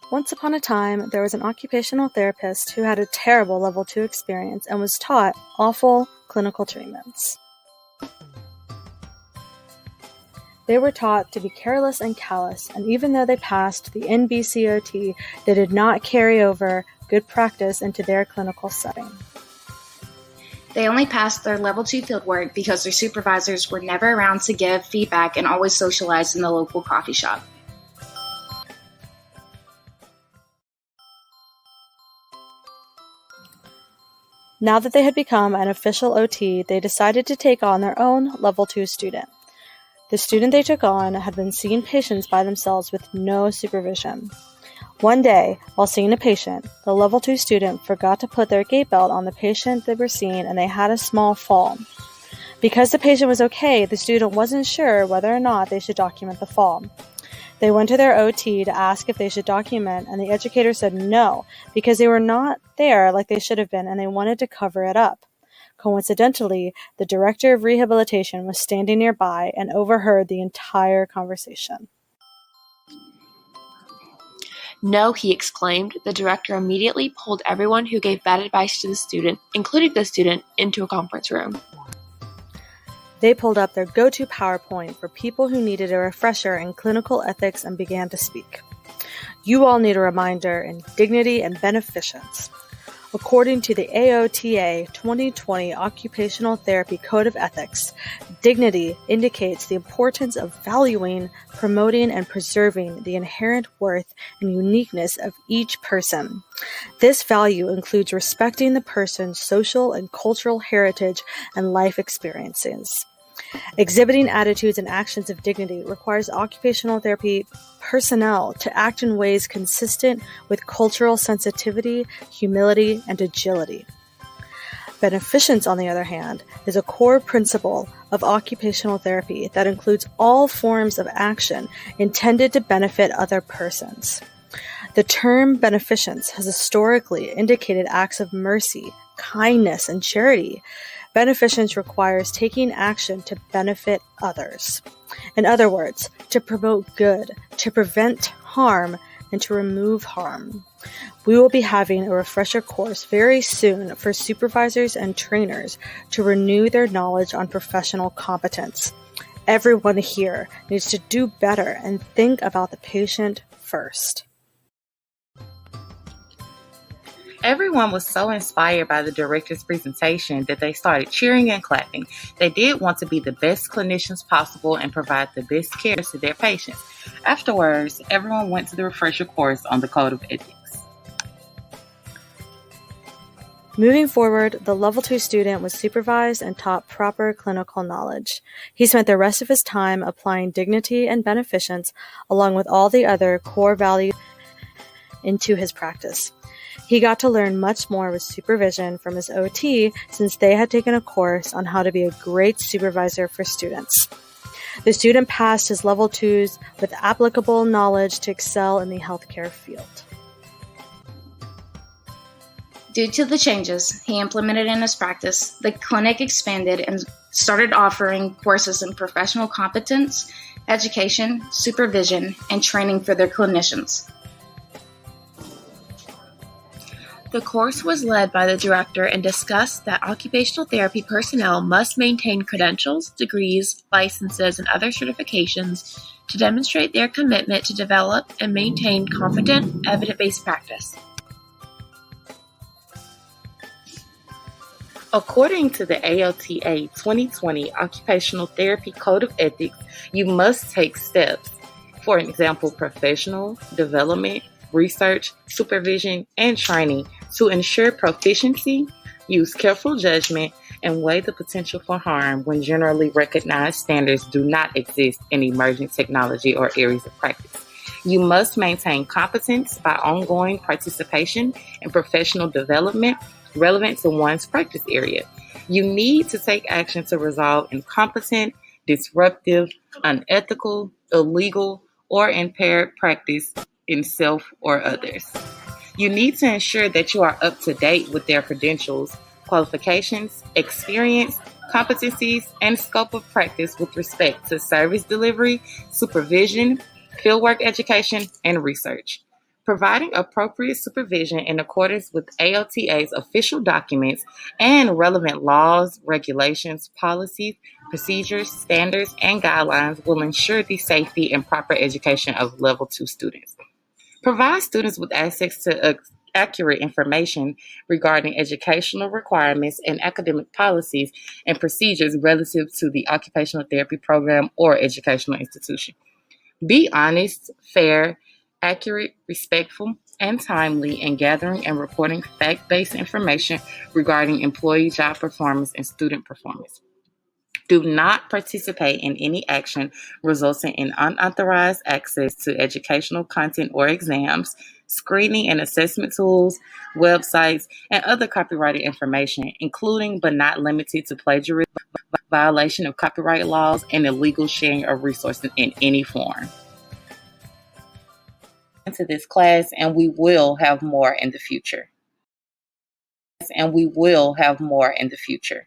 Once upon a time, there was an occupational therapist who had a terrible level 2 experience and was taught awful clinical treatments. They were taught to be careless and callous, and even though they passed the NBCOT, they did not carry over good practice into their clinical setting. They only passed their level 2 fieldwork because their supervisors were never around to give feedback and always socialized in the local coffee shop. Now that they had become an official OT, they decided to take on their own level 2 student. The student they took on had been seeing patients by themselves with no supervision. One day, while seeing a patient, the level 2 student forgot to put their gait belt on the patient they were seeing and they had a small fall. Because the patient was okay, the student wasn't sure whether or not they should document the fall. They went to their OT to ask if they should document, and the educator said no, because they were not there like they should have been and they wanted to cover it up. Coincidentally, the director of rehabilitation was standing nearby and overheard the entire conversation. "No," he exclaimed. The director immediately pulled everyone who gave bad advice to the student, including the student, into a conference room. They pulled up their go-to PowerPoint for people who needed a refresher in clinical ethics and began to speak. You all need a reminder in dignity and beneficence. According to the AOTA 2020 Occupational Therapy Code of Ethics, dignity indicates the importance of valuing, promoting, and preserving the inherent worth and uniqueness of each person. This value includes respecting the person's social and cultural heritage and life experiences. Exhibiting attitudes and actions of dignity requires occupational therapy personnel to act in ways consistent with cultural sensitivity, humility, and agility. Beneficence, on the other hand, is a core principle of occupational therapy that includes all forms of action intended to benefit other persons. The term beneficence has historically indicated acts of mercy, kindness, and charity. Beneficence requires taking action to benefit others. In other words, to promote good, to prevent harm, and to remove harm. We will be having a refresher course very soon for supervisors and trainers to renew their knowledge on professional competence. Everyone here needs to do better and think about the patient first. Everyone was so inspired by the director's presentation that they started cheering and clapping. They did want to be the best clinicians possible and provide the best care to their patients. Afterwards, everyone went to the refresher course on the Code of Ethics. Moving forward, the level 2 student was supervised and taught proper clinical knowledge. He spent the rest of his time applying dignity and beneficence along with all the other core values into his practice. He got to learn much more with supervision from his OT since they had taken a course on how to be a great supervisor for students. The student passed his level 2s with applicable knowledge to excel in the healthcare field. Due to the changes he implemented in his practice, the clinic expanded and started offering courses in professional competence, education, supervision, and training for their clinicians. The course was led by the director and discussed that occupational therapy personnel must maintain credentials, degrees, licenses, and other certifications to demonstrate their commitment to develop and maintain competent, evidence-based practice. According to the AOTA 2020 Occupational Therapy Code of Ethics, you must take steps, for example, professional development, research, supervision, and training to ensure proficiency, use careful judgment, and weigh the potential for harm when generally recognized standards do not exist in emerging technology or areas of practice. You must maintain competence by ongoing participation in professional development relevant to one's practice area. You need to take action to resolve incompetent, disruptive, unethical, illegal, or impaired practice in self or others. You need to ensure that you are up to date with their credentials, qualifications, experience, competencies, and scope of practice with respect to service delivery, supervision, fieldwork education, and research. providing appropriate supervision in accordance with ALTA's official documents and relevant laws, regulations, policies, procedures, standards, and guidelines will ensure the safety and proper education of Level 2 students. Provide students with access to accurate information regarding educational requirements and academic policies and procedures relative to the occupational therapy program or educational institution. Be honest, fair, accurate, respectful, and timely in gathering and reporting fact-based information regarding employee job performance and student performance. Do not participate in any action resulting in unauthorized access to educational content or exams, screening and assessment tools, websites, and other copyrighted information, including but not limited to plagiarism, violation of copyright laws, and illegal sharing of resources in any form. Into this class, and we will have more in the future.